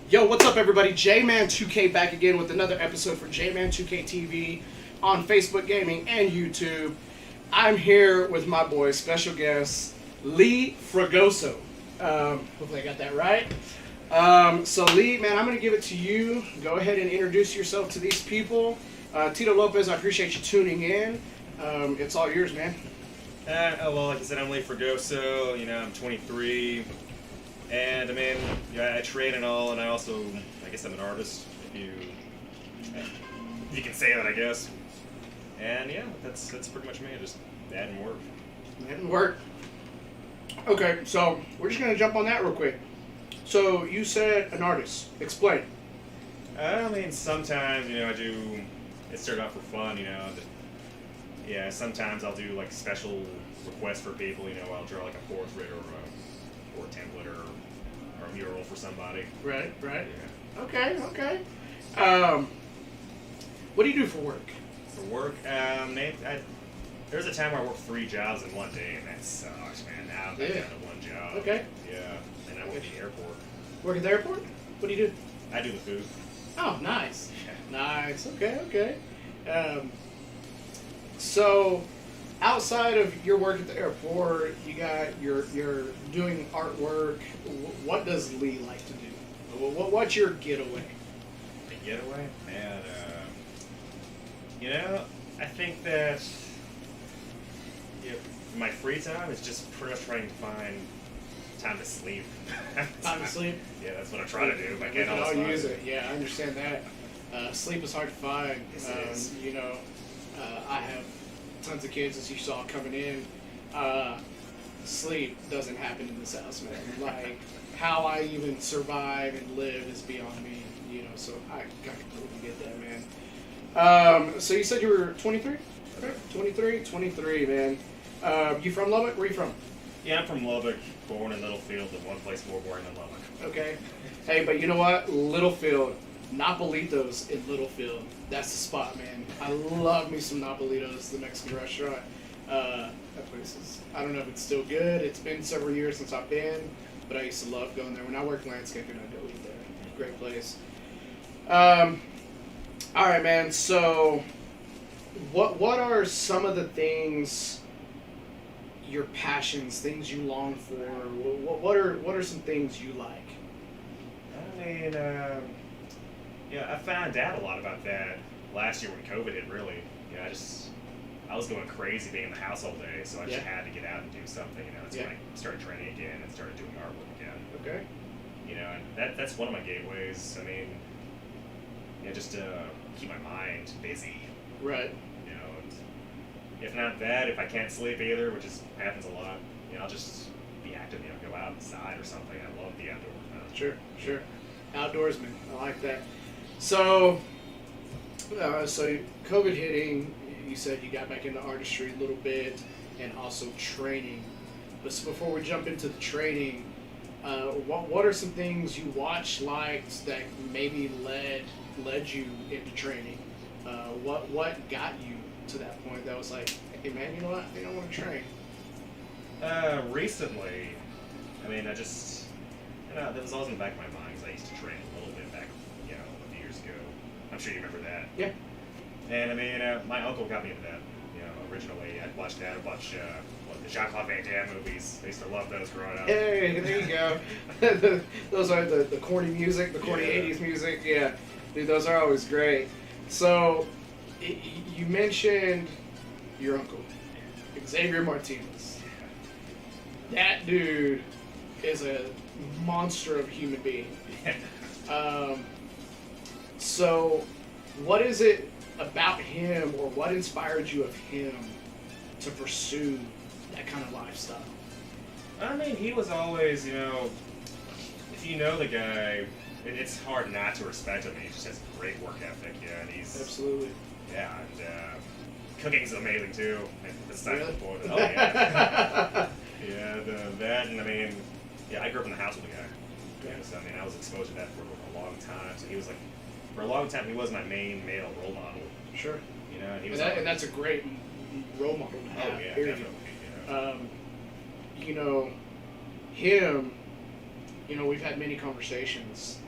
Yo, what's up, everybody? J-Man2K back again with another episode for J-Man2K TV on Facebook Gaming and YouTube. I'm here with my boy, special guest, Lee Fragoso. Hopefully I got that right. So Lee, man, I'm going to give it to you. Go ahead and introduce yourself to these people. Tito Lopez, I appreciate you tuning in. It's all yours, man. Well, like I said, I'm Lee Fragoso. I'm 23. And, I trade and all, and I also, I guess I'm an artist, if you can say that, I guess. And, yeah, that's pretty much me, just adding work. Adding work. Okay, so we're just going to jump on that real quick. So, you said an artist. Explain. Sometimes, it started out for fun, sometimes I'll do, like, special requests for people, I'll draw, like, a portrait or a template or a mural for somebody. Right. Yeah. Okay. What do you do for work? For work, there was a time where I worked 3 jobs in one day, and that sucks, man. Now I'm back down to 1 job. Okay. Yeah, and I work at the airport. Work at the airport? What do you do? I do the food. Oh, nice. Yeah. Nice. Okay. So, outside of your work at the airport, you're doing artwork. What does Lee like to do? What's your getaway? A getaway? Man, I think that my free time is just pretty much trying to find time to sleep. Time to sleep? Yeah, that's what I'm trying to do. If I We can can all all the time. use it. Yeah, I understand that. Sleep is hard to find. Yes, it is. I have tons of kids, as you saw coming in. Sleep doesn't happen in this house, man. Like, how I even survive and live is beyond me, so I completely get that, man. So you said you were 23? Okay. 23, man. You from Lubbock? Where are you from? Yeah, I'm from Lubbock, born in Littlefield, but one place more boring than Lubbock. Okay. Hey, but you know what? Littlefield. Napolitos in Littlefield. That's the spot, man. I love me some Napolitos, the Mexican restaurant. That place is, I don't know if it's still good. It's been several years since I've been, but I used to love going there. When I worked landscaping, I'd go eat there. Great place. All right, man. So, what are some of the things, your passions, things you long for? What are some things you like? I found out a lot about that last year when COVID hit, really. I was going crazy being in the house all day, so I just had to get out and do something, That's when I started training again and started doing artwork again. Okay. And that's one of my gateways. Just to keep my mind busy. Right. And if not that, if I can't sleep either, which happens a lot, I'll just be active, go outside or something. I love the outdoors. Sure. Outdoorsman. I like that. So COVID hitting, you said you got back into artistry a little bit and also training. But so before we jump into the training, what are some things you watched, liked, that maybe led you into training? What got you to that point that was like, hey man, you know what? I think I want to train. Recently, that was always in the back of my mind because I used to train a little bit back, a few years ago. I'm sure you remember that. Yeah. And my uncle got me into that. Originally I watched that. I watched the Jean-Claude Van Damme movies. I used to love those growing up. Hey, there you go. Those are the corny music, the corny 80s music. Yeah, dude, those are always great. So, you mentioned your uncle, Xavier Martinez. That dude is a monster of a human being. So, what is it about him, or what inspired you of him to pursue that kind of lifestyle? He was always, if you know the guy, it's hard not to respect him. He just has great work ethic, and he's Absolutely. Yeah, and cooking's amazing too. Really? Oh yeah. That and I grew up in the house with the guy. So I was exposed to that for a long time. So he was for a long time, he was my main male role model. Sure. And he was. And that's a great role model to have. Oh yeah, period. definitely. Him, we've had many conversations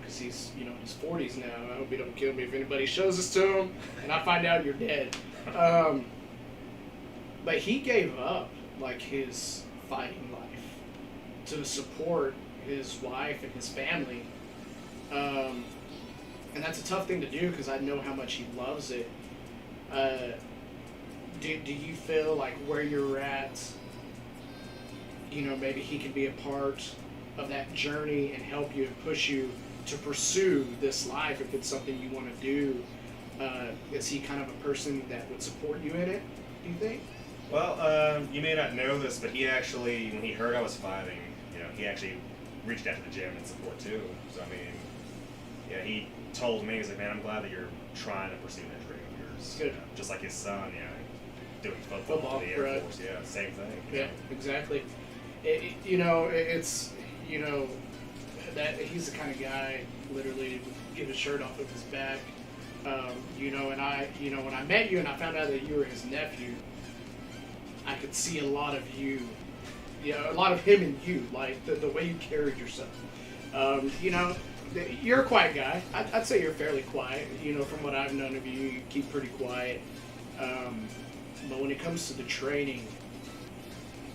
Because he's, in his 40s now. I hope he don't kill me if anybody shows this to him and I find out you're dead. But he gave up, like, his fighting life to support his wife and his family. And that's a tough thing to do because I know how much he loves it. Do you feel like where you're at, maybe he can be a part of that journey and help you and push you to pursue this life if it's something you want to do? Is he kind of a person that would support you in it, do you think? Well, you may not know this, but he actually, when he heard I was fighting, he actually reached out to the gym and support too. So, I mean, yeah, he told me, he's like, man, I'm glad that you're trying to pursue that dream of yours. Good. Just like his son, doing football in the Air Force. Yeah, same thing. Yeah, exactly. That he's the kind of guy, literally, would get his shirt off of his back. And when I met you and I found out that you were his nephew, I could see a lot of you, a lot of him in you, like the way you carried yourself. You're a quiet guy. I'd say you're fairly quiet. From what I've known of you, you keep pretty quiet. But when it comes to the training,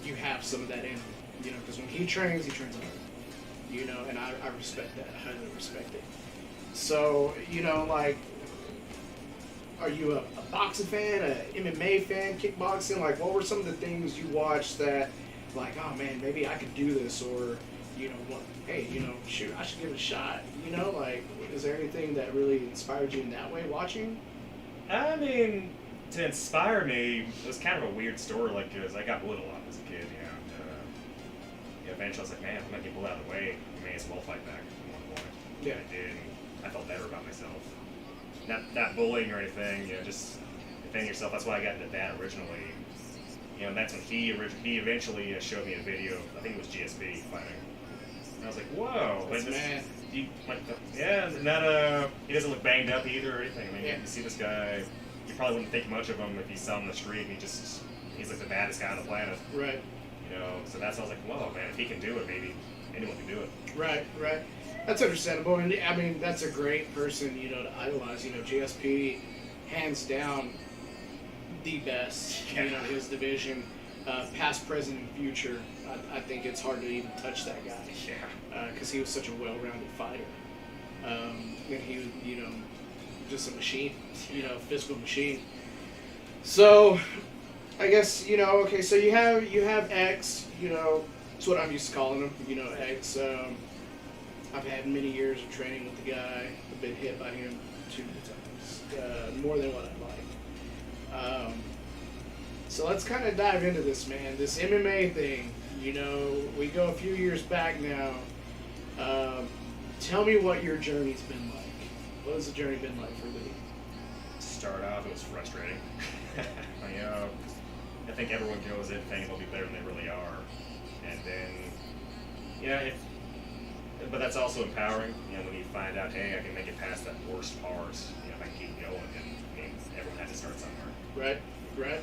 you have some of that in you. Because when he trains hard. And I respect that. I highly respect it. So, are you a boxing fan, an MMA fan, kickboxing? Like, what were some of the things you watched that, like, oh man, maybe I could do this, or, hey, shoot, I should give it a shot. Is there anything that really inspired you in that way watching? I mean, to inspire me, it was kind of a weird story, because I got bullied a lot as a kid, eventually I was like, man, I'm going to get bullied out of the way, I may as well fight back at one point. Yeah. And I did, and I felt better about myself. Not bullying or anything, just defending yourself. That's why I got into that originally. And that's when he eventually showed me a video. I think it was GSP fighting. And I was like, whoa, That's man. And that he doesn't look banged up either or anything. I mean, Yeah. you see this guy, you probably wouldn't think much of him if you saw him on the street. And he's like the baddest guy on the planet. Right. So that's, I was like, whoa, man, if he can do it, maybe anyone can do it. Right. That's understandable, and I mean that's a great person, to idolize. GSP, hands down, the best. Yeah. His division, past, present, and future. I think it's hard to even touch that guy. Yeah. Because he was such a well-rounded fighter, and he was, just a machine. Physical machine. So, I guess okay. So you have X. That's what I'm used to calling him. X. I've had many years of training with the guy. I've been hit by him 2 times, more than what I'd like. So let's kind of dive into this, man. This MMA thing. We go a few years back now. Tell me what your journey's been like. What has the journey been like for Lee? To start off, it was frustrating. I think everyone goes in thinking they'll be better than they really are, and then, but that's also empowering, when you find out, hey, I can make it past that worst part, if I keep going, and everyone had to start somewhere. Right.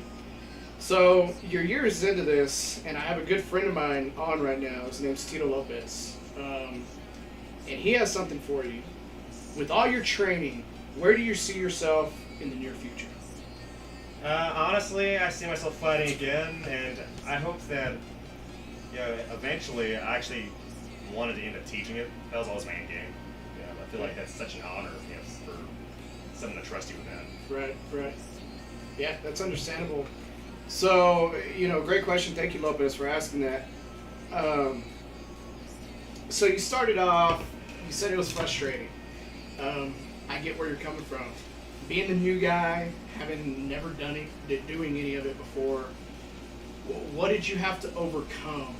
So, you're years into this, and I have a good friend of mine on right now. His name's Tito Lopez. And he has something for you. With all your training, where do you see yourself in the near future? Honestly, I see myself fighting again, and I hope that, eventually, I actually wanted to end up teaching it. That was always my end game. I feel like that's such an honor, for someone to trust you with that. Right. Yeah, that's understandable. So, great question. Thank you, Lopez, for asking that. So you started off, you said it was frustrating. I get where you're coming from. Being the new guy, having never done it, doing any of it before, what did you have to overcome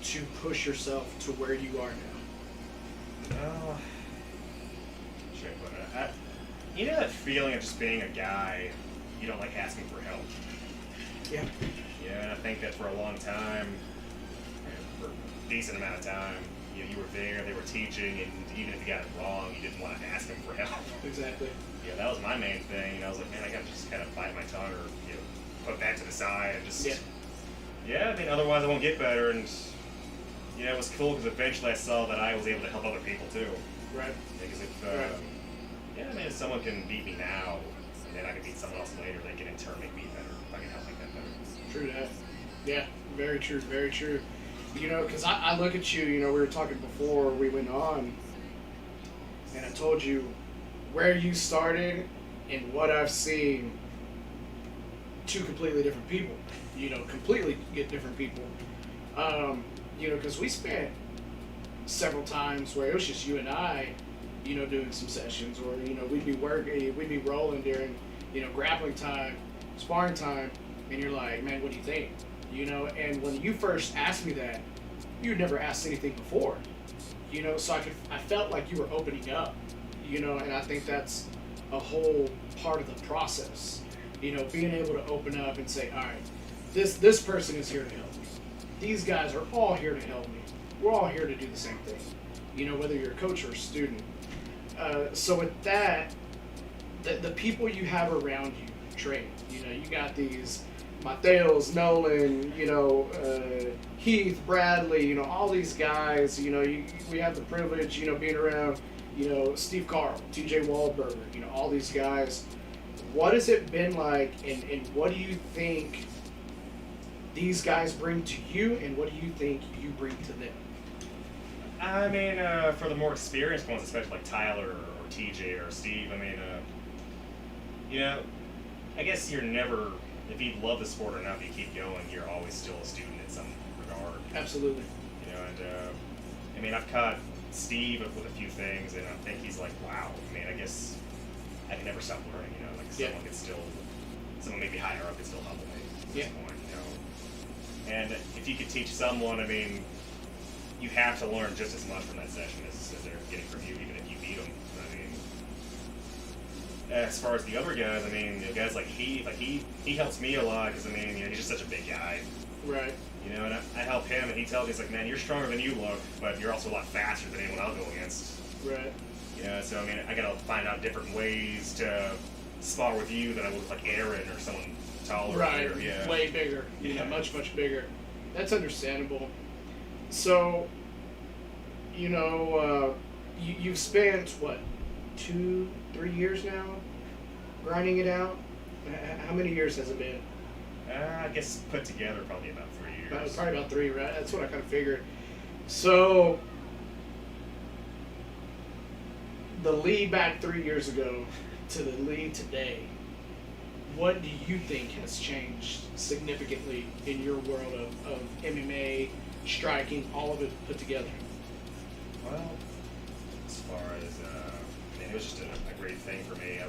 to push yourself to where you are now? Should I put it? That feeling of just being a guy, you don't like asking for help. Yeah. Yeah, and I think that for a long time, for a decent amount of time, you were there, they were teaching, and even if you got it wrong, you didn't want to ask them for help. Exactly. Yeah, that was my main thing. I was like, man, I got to just kind of bite my tongue or put that to the side and just. Yeah. I mean, otherwise I won't get better. And it was cool because eventually I saw that I was able to help other people too. Right. Because if, Right. yeah, I mean, if someone can beat me now, and then I can beat someone else later, they can in turn make me better. If I can help make them better. True that. Yeah, very true, very true. Because I look at you, we were talking before we went on, and I told you where you started and what I've seen. Two completely different people, completely get different people. Because we spent several times where it was just you and I, doing some sessions, or we'd be working, we'd be rolling during, grappling time, sparring time, and you're like, man, what do you think? And when you first asked me that, you'd never asked anything before, so I felt like you were opening up, and I think that's a whole part of the process, being able to open up and say, all right, this person is here to help me. These guys are all here to help me. We're all here to do the same thing, whether you're a coach or a student. So with that, the people you have around you train, you got these Mateos, Nolan, Heath, Bradley, all these guys, we have the privilege, being around, Steve Carl, TJ Wahlberg, all these guys. What has it been like, and what do you think these guys bring to you, and what do you think you bring to them? I mean, for the more experienced ones, especially like Tyler or TJ or Steve, I mean, I guess you're never, if you love the sport enough, you keep going, you're always still a student in some regard. Absolutely. I mean, I've caught Steve with a few things, and I think he's like, wow, I mean, I guess I can never stop learning, like someone maybe higher up could still humble me at this point, And if you could teach someone, I mean, you have to learn just as much from that session as they're getting from you, even if you beat them. I mean, as far as the other guys, I mean, guys like Heath, he helps me a lot because, I mean, he's just such a big guy. Right. And I help him, and he tells me, he's like, man, you're stronger than you look, but you're also a lot faster than anyone I'll go against. Right. So, I mean, I gotta find out different ways to spar with you that I would like Aaron or someone taller. Right. Or, yeah. Way bigger. Much, much bigger. That's understandable. So, you've spent, 2-3 years now grinding it out? How many years has it been? I guess put together probably about 3 years. Probably about 3, right? That's what I kind of figured. So, the Lee back 3 years ago to the Lee today, what do you think has changed significantly in your world of MMA, striking, all of it put together? Well, as far as, it was just a great thing for me.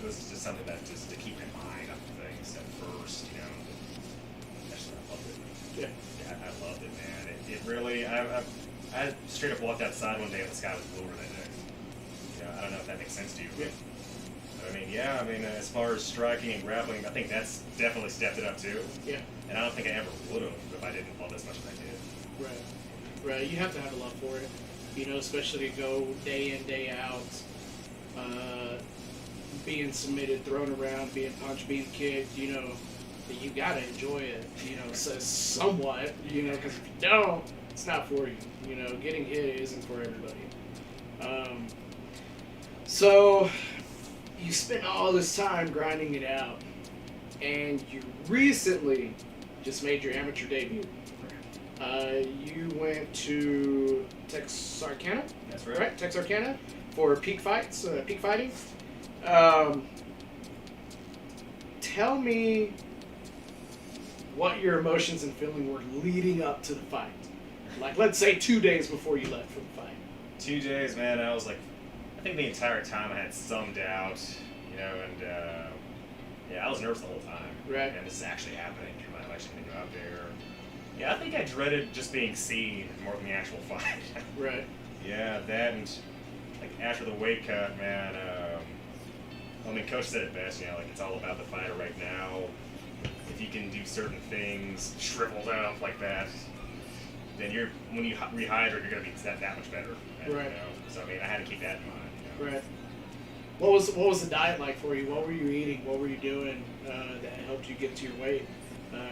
This is just something that just to keep my mind on things at first, Actually, I loved it. Yeah, I loved it, man. It really, I straight up walked outside one day and the sky was bluer that day. I don't know if that makes sense to you. Yeah. But as far as striking and grappling, I think that's definitely stepped it up too. Yeah. And I don't think I ever would have if I didn't love it as much as I did. Right. You have to have a love for it. Especially to go day in, day out, being submitted, thrown around, being punched, being kicked, you gotta enjoy it, so somewhat, because if you don't, it's not for you. Getting hit isn't for everybody. So you spent all this time grinding it out, and you recently just made your amateur debut. You went to Texarkana? That's right. Right, Texarkana for peak fights, peak fighting. Tell me what your emotions and feeling were leading up to the fight. Like, let's say 2 days before you left for the fight. 2 days, man. I was like, I think the entire time I had some doubt, and I was nervous the whole time. Right. And this is actually happening. I'm actually going to go out there. Yeah, I think I dreaded just being seen more than the actual fight. Right. Yeah, that and after the weight cut, man. Coach said it best. It's all about the fighter right now. If you can do certain things shriveled up like that, then when you rehydrate, you're gonna be that much better. Right. So I had to keep that in mind. Right. What was the diet like for you? What were you eating? What were you doing that helped you get to your weight?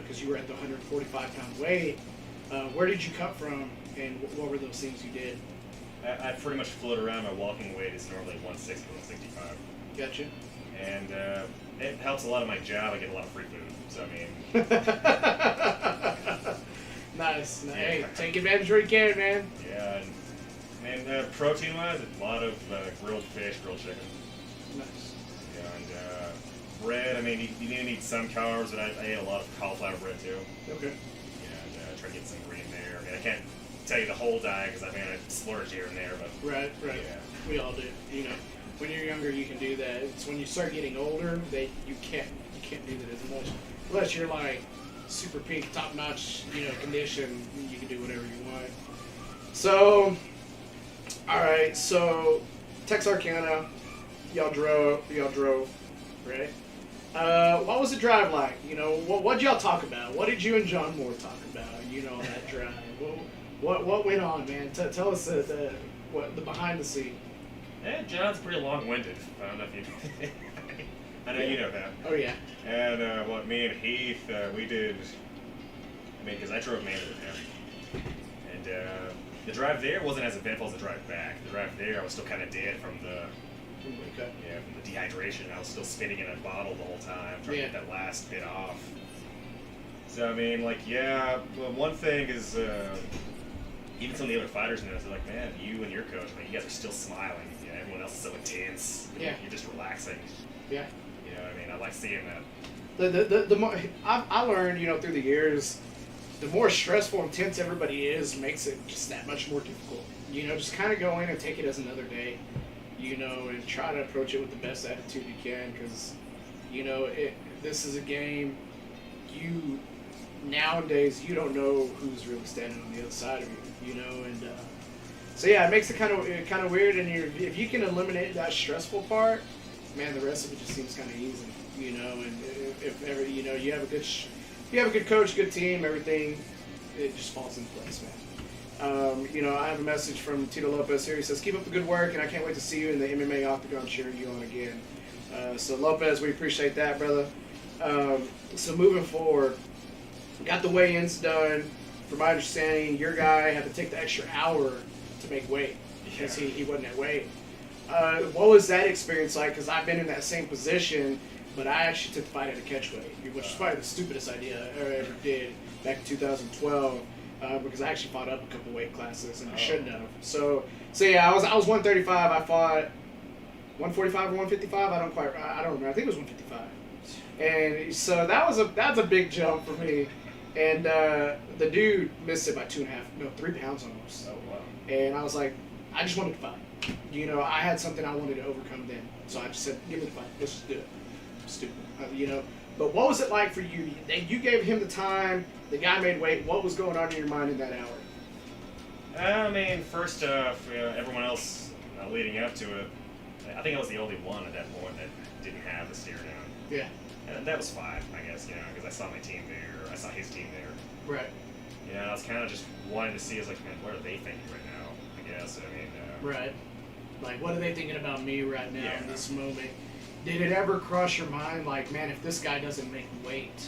Because you were at the 145-pound weight. Where did you cut from, and what were those things you did? I pretty much float around. My walking weight is normally 160, 165. Gotcha. And it helps a lot of my job. I get a lot of free food. So, I mean... Nice. Yeah. Hey, take advantage where you can, man. Yeah, and protein-wise, a lot of grilled fish, grilled chicken. Nice. Yeah, and bread, I mean, you need to eat some carbs, but I ate a lot of cauliflower bread, too. Okay. Yeah, and try to get some green there. I mean, I can't tell you the whole diet, because I mean, I splurge here and there, but... Right. Yeah. We all do. You know, when you're younger, you can do that. It's when you start getting older that you can't do that as much. Unless you're like super peak, top notch, condition, you can do whatever you want. So, all right. So, Texarkana, y'all drove, right? What was the drive like? What'd y'all talk about? What did you and John Moore talk about? On that drive. What went on, man? Tell us the behind the scene. Yeah, John's pretty long-winded. I don't know if you... I know you know that. Oh, yeah. And what me and Heath, we did... I mean, because I drove mainly with him. And the drive there wasn't as eventful as the drive back. The drive there, I was still kind of dead from the... Okay. Yeah, from the dehydration. I was still spitting in a bottle the whole time, trying to get that last bit off. So, I mean, like, yeah, well, one thing is... even some of the other fighters noticed, they're like, man, you and your coach, man, you guys are still smiling. Yeah, everyone else is so intense. Yeah. You're just relaxing. Yeah. You know what I mean? I like seeing that. The more I learned, through the years, the more stressful and tense everybody is makes it just that much more difficult. Just kind of go in and take it as another day, and try to approach it with the best attitude you can, because, this is a game. Nowadays, you don't know who's really standing on the other side of you, and so yeah, it makes it kind of weird. And if you can eliminate that stressful part, man, the rest of it just seems kind of easy, And if ever you have a good coach, good team, everything, it just falls into place, man. I have a message from Tito Lopez here. He says, "Keep up the good work, and I can't wait to see you in the MMA octagon cheering you on again." So Lopez, we appreciate that, brother. So moving forward. Got the weigh-ins done. From my understanding, your guy had to take the extra hour to make weight because he wasn't at weight. What was that experience like? Because I've been in that same position, but I actually took the fight at a catch weight, which was probably the stupidest idea I ever did back in 2012. Because I actually fought up a couple weight classes and I shouldn't have. So yeah, I was 135. I fought 145 or 155. I don't remember. I think it was 155. And so that's a big jump for me. And the dude missed it by 3 pounds almost. Oh, wow. And I was like, I just wanted to fight. I had something I wanted to overcome then. So I just said, give me the fight. Let's just do it. Stupid. But what was it like for you? You gave him the time. The guy made weight. What was going on in your mind in that hour? I mean, first off, everyone else leading up to it, I think I was the only one at that point that didn't have the stare down. Yeah. And that was fine, I guess, because I saw my team there, I saw his team there. Right. I was kind of just wanting to see, man, what are they thinking right now, I guess. I mean... right. Like, what are they thinking about me right now in Yeah. this moment? Did it ever cross your mind, like, man, if this guy doesn't make weight,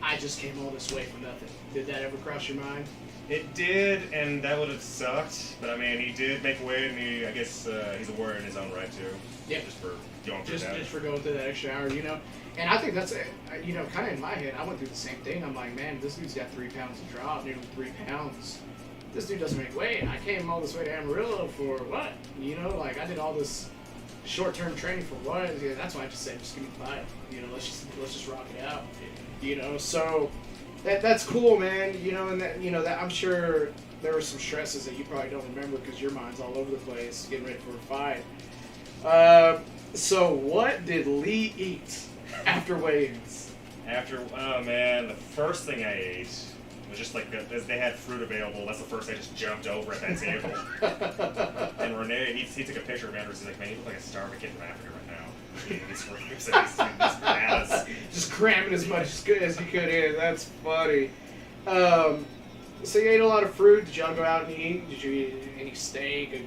I just came all this way for nothing? Did that ever cross your mind? It did, and that would have sucked, but I mean, he did make weight, and I guess he's a warrior in his own right, too. Yeah. Just for going through that. Just for going through that extra hour, And I think that's it. Kind of in my head, I went through the same thing. I'm like, man, this dude's got 3 pounds to drop, nearly 3 pounds. This dude doesn't make weight. I came all this way to Amarillo for what? Like, I did all this short-term training for what? Yeah, that's why I just said, just give me the fight. Let's just rock it out. So that's cool, man. And that I'm sure there were some stresses that you probably don't remember because your mind's all over the place getting ready for a fight. So what did Lee eat after weigh-ins? Oh man, the first thing I ate was just like, they had fruit available, that's the first I just jumped over at that table. And Renee, he took a picture of me afterwards, he's like, man, you look like a starving kid from Africa right now. Eating these fruits and these bananas. Just cramming as much as you could in, that's funny. So you ate a lot of fruit. Did y'all go out and eat? Did you eat any steak? A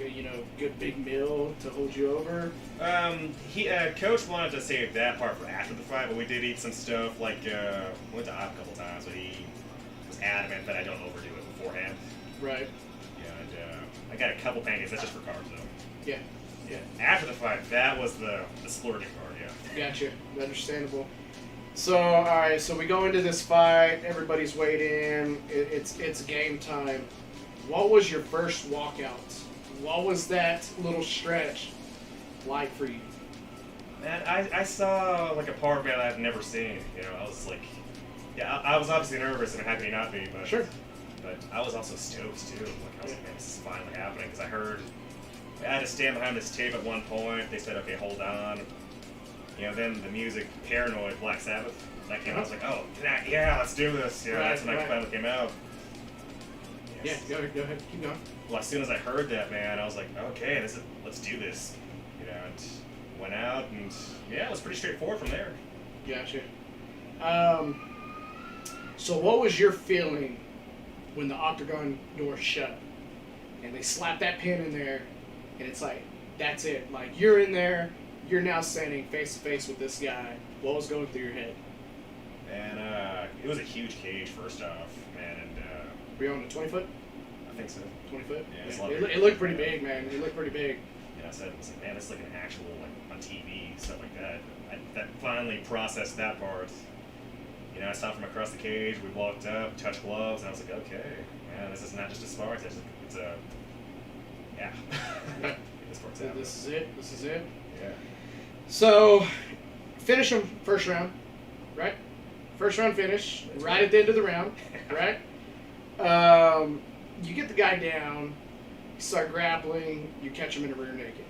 good big meal to hold you over? Coach wanted to save that part for after the fight, but we did eat some stuff. Like went to Op a couple times, but he was adamant that I don't overdo it beforehand. Right. Yeah, and I got a couple pancakes. That's just for carbs, though. Yeah. Yeah. After the fight, that was the splurging part, yeah. Gotcha. Understandable. So, all right. So we go into this fight. Everybody's waiting. It's game time. What was your first walkout? What was that little stretch like for you? Man, I saw like a part of me that I've never seen. You know, I was like, yeah, I was obviously nervous and happy not to be, but Sure. But I was also stoked too. Like I was like, man, this is finally happening because I had to stand behind this tape at one point. They said, okay, hold on. You know, then the music, Paranoid, Black Sabbath, that came out. I was like, oh, yeah, let's do this. You know, that's when I finally came out. Yes. Yeah, go ahead, keep going. Well, as soon as I heard that, man, I was like, okay, let's do this. You know, and went out, and yeah, it was pretty straightforward from there. Gotcha. So what was your feeling when the octagon door shut and they slapped that pin in there, and it's like, that's it. Like, you're in there, you're now standing face to face with this guy. What was going through your head? And it was a huge cage, first off, man, and Were you on the 20 foot? I think so. 20 foot? Yeah, It looked pretty big, man. It looked pretty big. Yeah, I said, I was like, man, this is like an actual, like, on TV, stuff like that. That finally processed that part. You know, I saw from across the cage, we walked up, touched gloves, and I was like, okay, man, this is not just a spark, it's a, yeah. This part's happening. This is it. This is it. Yeah. So, finish him first round, right? First round finish, right at the end of the round, right? You get the guy down, you start grappling, you catch him in a rear naked.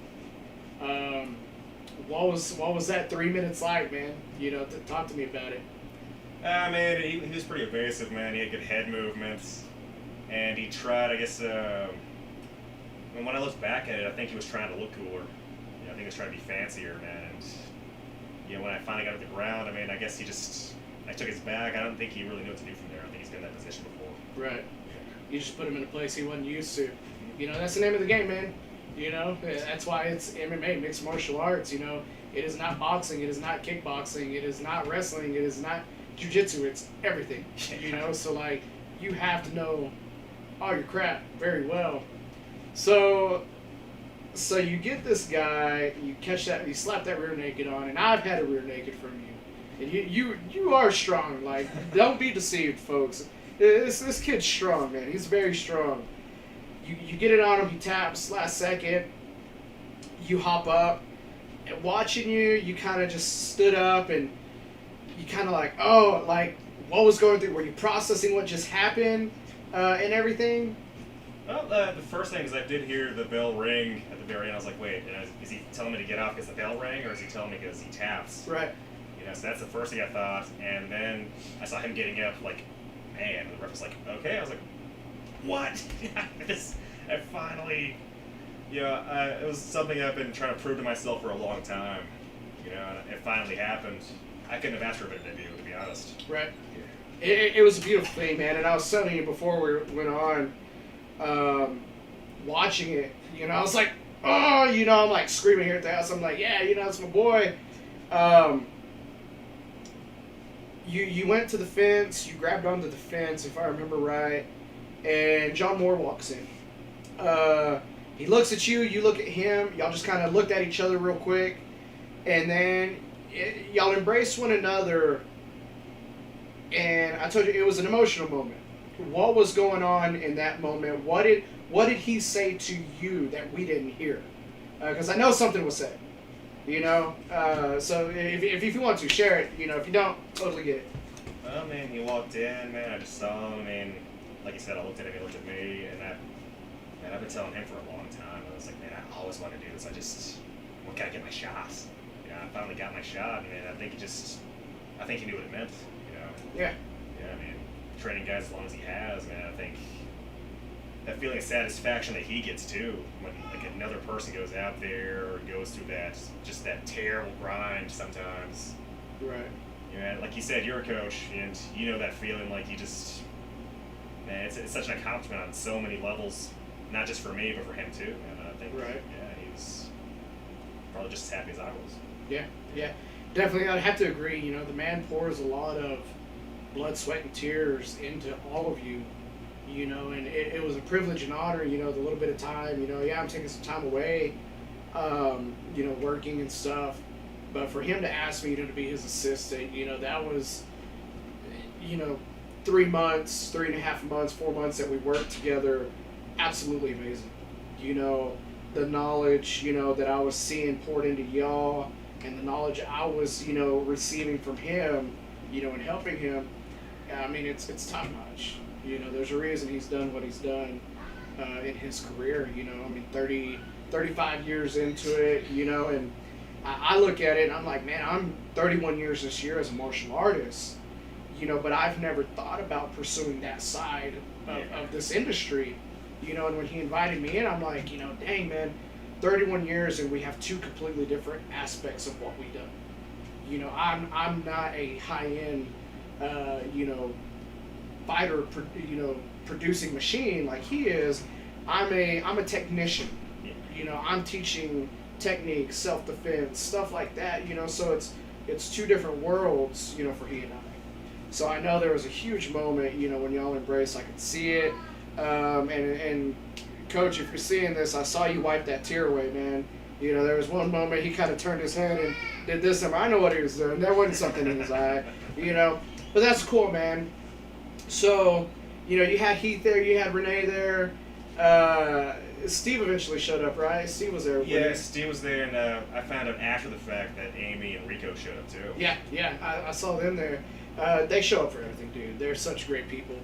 What was that 3 minutes like, man? You know, talk to me about it. Man, he was pretty evasive, man. He had good head movements, and he tried, I guess, when I look back at it, I think he was trying to look cooler. I think he was trying to be fancier, man. And you know, when I finally got to the ground, I mean, I guess I took his back. I don't think he really knew what to do from there. I think he's been in that position before. Right. You just put him in a place he wasn't used to. You know, that's the name of the game, man. You know, that's why it's MMA, mixed martial arts. You know, it is not boxing. It is not kickboxing. It is not wrestling. It is not jiu-jitsu. It's everything. You know, so like you have to know all your crap very well. So you get this guy, you catch that, you slap that rear naked on, and I've had a rear naked from you, and you are strong. Like, don't be deceived, folks. This kid's strong, man. He's very strong. You get it on him, he taps last second. You hop up, and watching you kind of just stood up, and you kind of like, oh, like what was going through? Were you processing what just happened and everything? Well, the first thing is I did hear the bell ring at the very end. I was like, wait, is he telling me to get off because the bell rang, or is he telling me because he taps? Right. You know, so that's the first thing I thought. And then I saw him getting up, like, man, the ref was like, okay. I was like, what? I finally, you know, it was something I've been trying to prove to myself for a long time. You know, and it finally happened. I couldn't have asked for a better debut, to be honest. Right. It was a beautiful thing, man. And I was telling you before we went on, watching it, you know, I was like, oh, you know, I'm like screaming here at the house. I'm like, yeah, you know, it's my boy. You went to the fence, you grabbed onto the fence, if I remember right, and John Moore walks in. He looks at you, you look at him, y'all just kind of looked at each other real quick, and then y'all embraced one another, and I told you it was an emotional moment. What was going on in that moment? What did he say to you that we didn't hear? Because I know something was said, you know. So if you want to share it, you know. If you don't, totally get it. Well, man, he walked in, man. I just saw him. I mean, like you said, I looked at him. He looked at me, and I've been telling him for a long time. I was like, man, I always want to do this. When can I get my shots? You know, I finally got my shot, and I think he knew what it meant. You know. Yeah. Yeah, I mean, training guys as long as he has, man, I think that feeling of satisfaction that he gets too when like another person goes out there or goes through that terrible grind sometimes. Right. You know, like you said, you're a coach and you know that feeling like you just, man, it's such an accomplishment on so many levels, not just for me but for him too. And I think, right. Yeah, he was probably just as happy as I was. Yeah. Definitely, I'd have to agree. You know, the man pours a lot of blood, sweat, and tears into all of you, and it was a privilege and honor, the little bit of time, yeah, I'm taking some time away, working and stuff, but for him to ask me, to be his assistant, that was, 3 months, 3.5 months, 4 months that we worked together, absolutely amazing. The knowledge, that I was seeing poured into y'all, and the knowledge I was, receiving from him, and helping him. I mean, it's top notch. There's a reason he's done what he's done in his career. 35 years into it, and I look at it and I'm like, man, I'm 31 years this year as a martial artist, but I've never thought about pursuing that side of this industry, and when he invited me in, I'm like, dang, man, 31 years and we have two completely different aspects of what we do. I'm not a high-end, fighter, producing machine like he is. I'm a technician. I'm teaching techniques, self-defense, stuff like that. So it's two different worlds. For he and I. So I know there was a huge moment. When y'all embraced, I could see it. And Coach, if you're seeing this, I saw you wipe that tear away, man. There was one moment he kind of turned his head and did this, and I know what he was doing. There wasn't something in his eye, But that's cool, man. So, you had Heath there, you had Renee there. Steve eventually showed up, right? Steve was there. Yeah, Steve was there, and I found out after the fact that Amy and Rico showed up too. Yeah, I saw them there. They show up for everything, dude. They're such great people.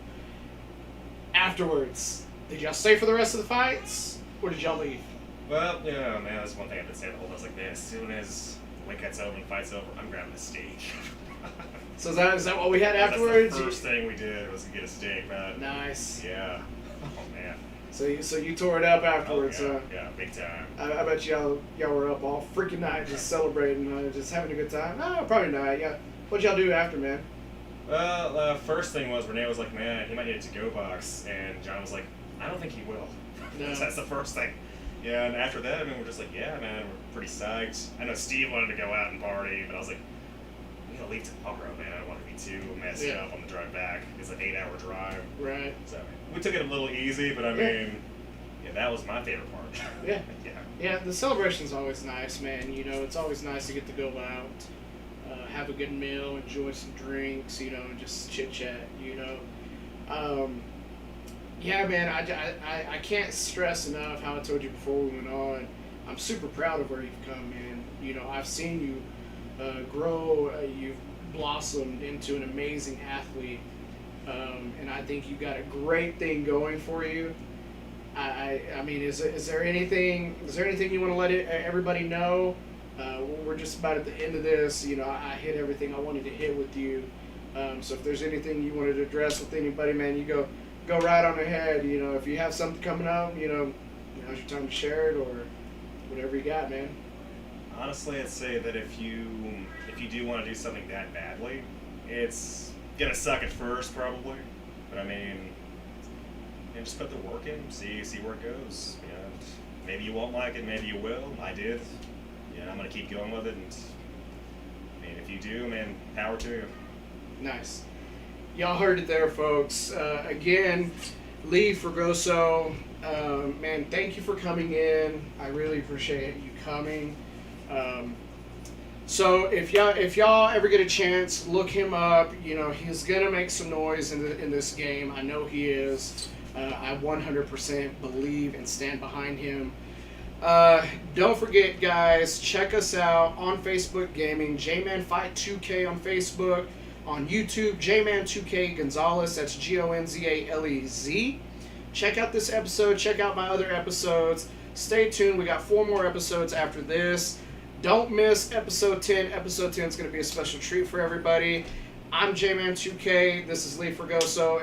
Afterwards, did y'all stay for the rest of the fights, or did y'all leave? Well, man, that's one thing I've been saying the whole time. I was like, man, as soon as the weightcut's over and the fight's over, I'm grabbing a steak. So is that what we had afterwards? That's the first thing we did was to get a steak, man. Nice. Yeah. Oh, man. So you tore it up afterwards, oh, yeah. huh? Yeah, big time. I bet y'all were up all freaking night just celebrating, just having a good time. No, probably not. Yeah. What'd y'all do after, man? Well, first thing was Renee was like, man, he might need a to-go box, and John was like, I don't think he will. No. So that's the first thing. Yeah, and after that, we're just like, yeah, man, we're pretty psyched. I know Steve wanted to go out and party, but I was like, we gotta leave tomorrow, man. I don't want to be too messed up on the drive back. It's an 8-hour drive. Right. So we took it a little easy, but I mean, that was my favorite part. Yeah. Yeah. Yeah, the celebration's always nice, man. It's always nice to get to go out, have a good meal, enjoy some drinks, and just chit-chat, Yeah, man, I can't stress enough how I told you before we went on. I'm super proud of where you've come, man. I've seen you grow. You've blossomed into an amazing athlete, and I think you got a great thing going for you. I mean, is there anything you want to let everybody know? We're just about at the end of this. I hit everything I wanted to hit with you. So if there's anything you wanted to address with anybody, man, you go right on ahead. If you have something coming up, now's your time to share it or whatever you got, man. Honestly, I'd say that if you do want to do something that badly, it's gonna suck at first probably, but I mean, just put the work in, see where it goes. And maybe you won't like it, maybe you will. I did. I'm gonna keep going with it, and I mean, if you do, man, power to you. Nice. Y'all heard it there, folks. Again, Lee Fragoso, man, thank you for coming in. I really appreciate you coming. So if y'all ever get a chance, look him up. He's gonna make some noise in this game. I know he is. I 100% believe and stand behind him. Don't forget, guys, check us out on Facebook Gaming, J-Man Fight 2K on Facebook, on YouTube, J-Man 2K Gonzalez, that's Gonzalez. Check out this episode, check out my other episodes. Stay tuned, we got 4 more episodes after this. Don't miss episode 10. Episode 10 is going to be a special treat for everybody. I'm J-Man 2K, this is Lee Fragoso.